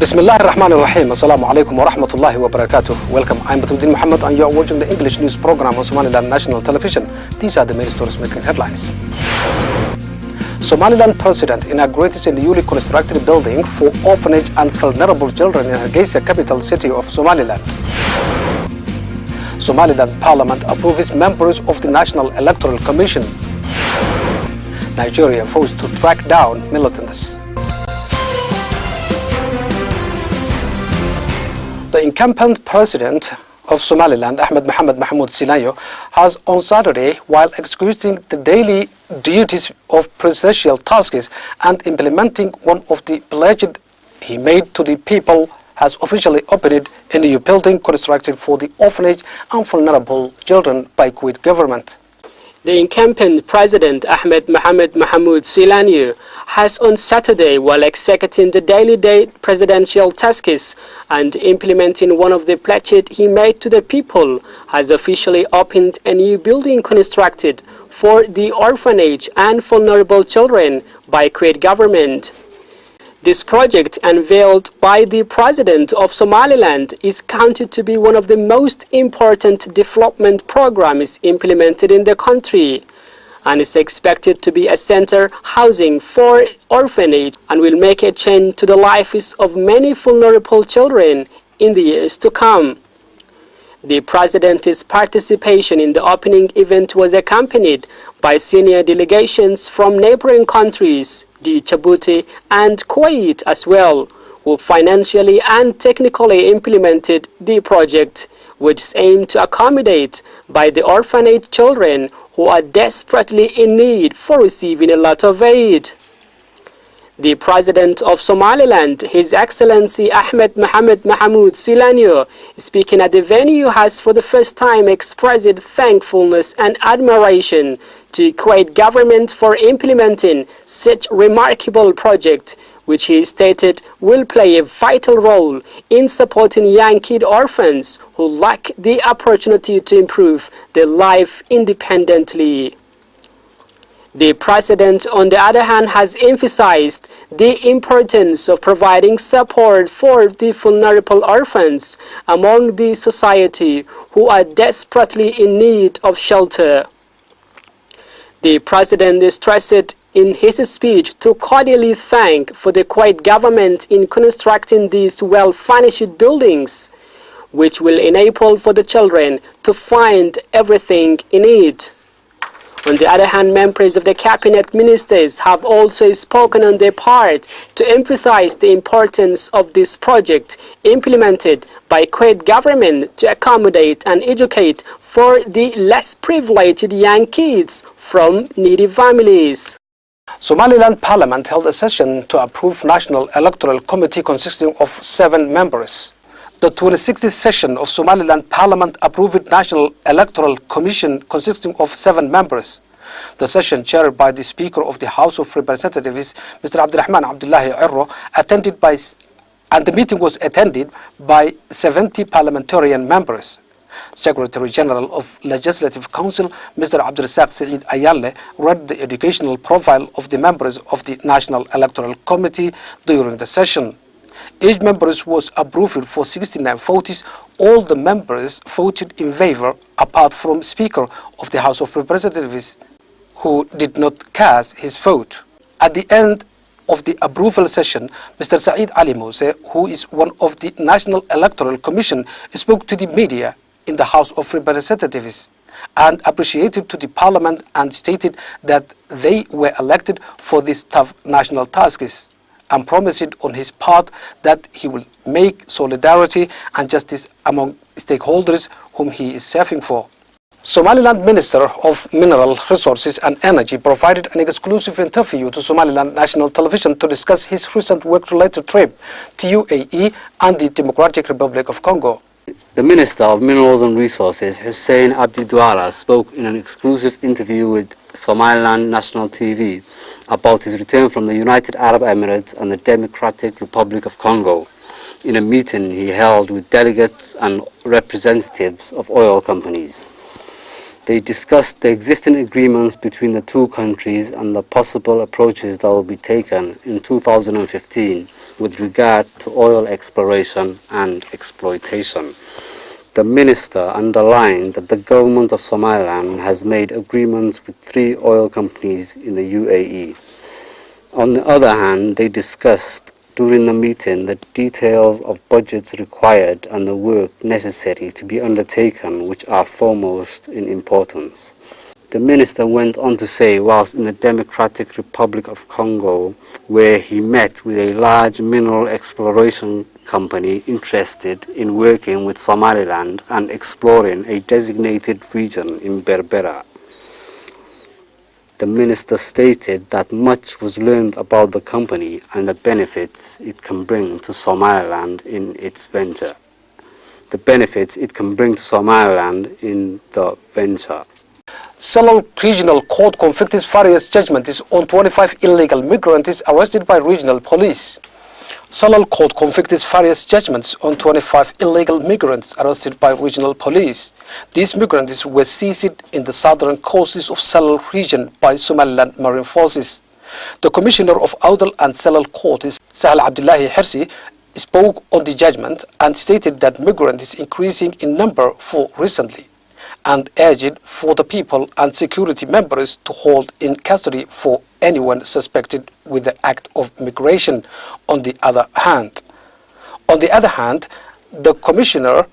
Bismillah ar-Rahman ar-Rahim. Assalamu alaikum wa rahmatullahi wa barakatuh. Welcome. I'm Batudin Muhammad and you are watching the English news program on Somaliland National Television. These are the main stories making headlines. Somaliland President inaugurates a newly constructed building for orphanage and vulnerable children in ENG Sa, capital city of Somaliland. Somaliland Parliament approves members of the National Electoral Commission. Nigeria vows to track down militants. The incumbent president of Somaliland, Ahmed Mohamed Mahmoud Silanyo, has on Saturday, while executing the daily duties of presidential tasks and implementing one of the pledges he made to the people, has officially opened a new building constructed for the orphanage and vulnerable children by Kuwait government. The incumbent president, Ahmed Mohamed Mahmoud Silanyo, has on Saturday, while executing the daily presidential tasks and implementing one of the pledges he made to the people, has officially opened a new building constructed for the orphanage and vulnerable children by Kuwait government. This project, unveiled by the President of Somaliland, is counted to be one of the most important development programs implemented in the country, and is expected to be a center housing for orphanage and will make a change to the lives of many vulnerable children in the years to come. The President's participation in the opening event was accompanied by senior delegations from neighboring countries, Djibouti and Kuwait as well, who financially and technically implemented the project, which is aimed to accommodate by the orphanage children who are desperately in need for receiving a lot of aid. The President of Somaliland, His Excellency Ahmed Mohamed Mahmoud Silanyo, speaking at the venue, has for the first time expressed thankfulness and admiration to Kuwait government for implementing such remarkable project, which he stated will play a vital role in supporting young kid orphans who lack the opportunity to improve their life independently. The President, on the other hand, has emphasized the importance of providing support for the vulnerable orphans among the society who are desperately in need of shelter. The President stressed in his speech to cordially thank for the Kuwait government in constructing these well-furnished buildings, which will enable for the children to find everything in it. On the other hand, members of the cabinet ministers have also spoken on their part to emphasize the importance of this project implemented by Kuwait government to accommodate and educate for the less privileged young kids from needy families. Somaliland Parliament held a session to approve National Electoral Committee consisting of 7 members. The 26th session of Somaliland Parliament approved National Electoral Commission consisting of 7 members. The session, chaired by the Speaker of the House of Representatives, Mr. Abdurrahman Abdullahi Irro, and the meeting was attended by 70 parliamentarian members. Secretary General of Legislative Council, Mr. Abdurrazak Saeed Ayanle, read the educational profile of the members of the National Electoral Committee during the session. Each member was approved for 69 votes. All the members voted in favor, apart from Speaker of the House of Representatives, who did not cast his vote. At the end of the approval session, Mr. Saeed Ali Mose, who is one of the National Electoral Commission, spoke to the media in the House of Representatives and appreciated to the Parliament and stated that they were elected for these tough national tasks, and promised on his part that he will make solidarity and justice among stakeholders whom he is serving for. Somaliland Minister of Mineral Resources and Energy provided an exclusive interview to Somaliland National Television to discuss his recent work-related trip to UAE and the Democratic Republic of Congo. The Minister of Minerals and Resources, Hussein Abdi Douala, spoke in an exclusive interview with Somaliland National TV about his return from the United Arab Emirates and the Democratic Republic of Congo in a meeting he held with delegates and representatives of oil companies. They discussed the existing agreements between the two countries and the possible approaches that will be taken in 2015 with regard to oil exploration and exploitation. The minister underlined that the government of Somaliland has made agreements with 3 oil companies in the UAE. On the other hand, they discussed during the meeting the details of budgets required and the work necessary to be undertaken, which are foremost in importance. The minister went on to say, whilst in the Democratic Republic of Congo, where he met with a large mineral exploration company interested in working with Somaliland and exploring a designated region in Berbera. The minister stated that much was learned about the company and the benefits it can bring to Somaliland in its venture. Salal Regional Court conflicted various judgments on 25 illegal migrants arrested by regional police. Salal Court conflicted various judgments on 25 illegal migrants arrested by regional police. These migrants were seized in the southern coasts of Salal region by Somaliland Marine Forces. The Commissioner of Awdal and Salal Court, Sahal Abdullahi Hersi, spoke on the judgment and stated that migrants is increasing in number for recently, and urged for the people and security members to hold in custody for anyone suspected with the act of migration. On the other hand, the commissioner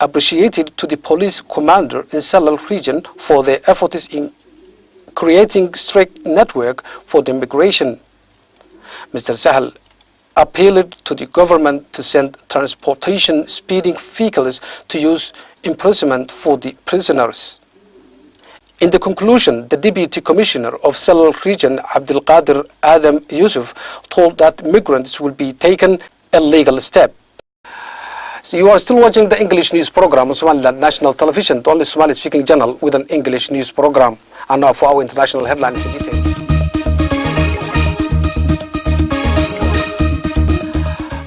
appreciated to the police commander in Salal region for their efforts in creating strict network for the migration. Mr. Sahal appealed to the government to send transportation speeding vehicles to use imprisonment for the prisoners. In the conclusion, the Deputy Commissioner of Salal region, Abdul Qadir Adam Yusuf, told that migrants will be taken a legal step. So you are still watching the English news program on Somaliland National Television, the only Somali-speaking channel with an English news program. And now for our international headlines in detail.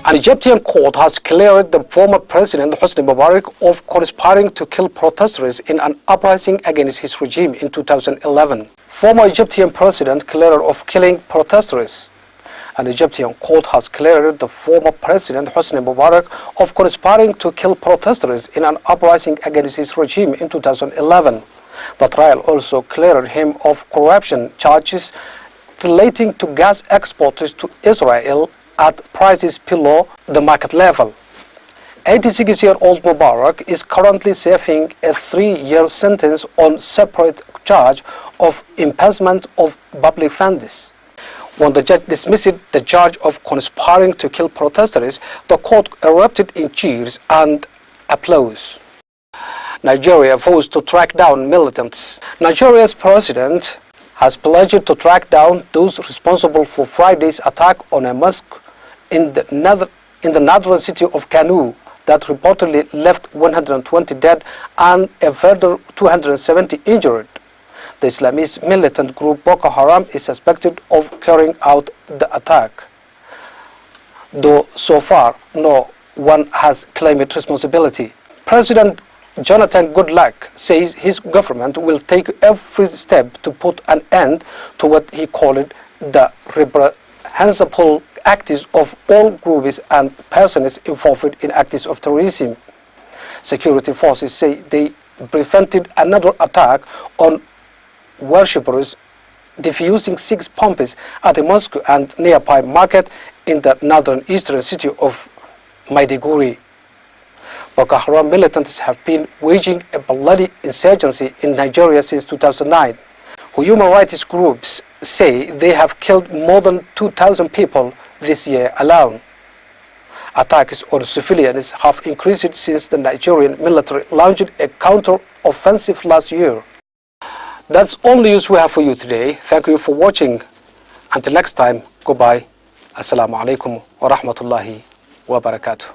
An Egyptian court has cleared the former president Hosni Mubarak of conspiring to kill protesters in an uprising against his regime in 2011. Former Egyptian president cleared of killing protesters. An Egyptian court has cleared the former president Hosni Mubarak of conspiring to kill protesters in an uprising against his regime in 2011. The trial also cleared him of corruption charges relating to gas exports to Israel at prices below the market level. 86-year-old Mubarak is currently serving a 3-year sentence on separate charge of embezzlement of public funds. When the judge dismissed the charge of conspiring to kill protesters, the court erupted in cheers and applause. Nigeria vows to track down militants. Nigeria's president has pledged to track down those responsible for Friday's attack on a mosque in the northern city of Kanu that reportedly left 120 dead and a further 270 injured. The Islamist militant group Boko Haram is suspected of carrying out the attack, though so far no one has claimed responsibility. President Jonathan Goodluck says his government will take every step to put an end to what he called the reprehensible acts of all groups and persons involved in acts of terrorism. Security forces say they prevented another attack on worshippers defusing 6 bombs at a mosque and nearby market in the northern eastern city of Maiduguri. Boko Haram militants have been waging a bloody insurgency in Nigeria since 2009. Human rights groups say they have killed more than 2,000 people this year alone. Attacks on civilians have increased since the Nigerian military launched a counter-offensive last year. That's all the news we have for you today. Thank you for watching. Until next time, goodbye. Assalamu alaikum wa rahmatullahi wa barakatuh.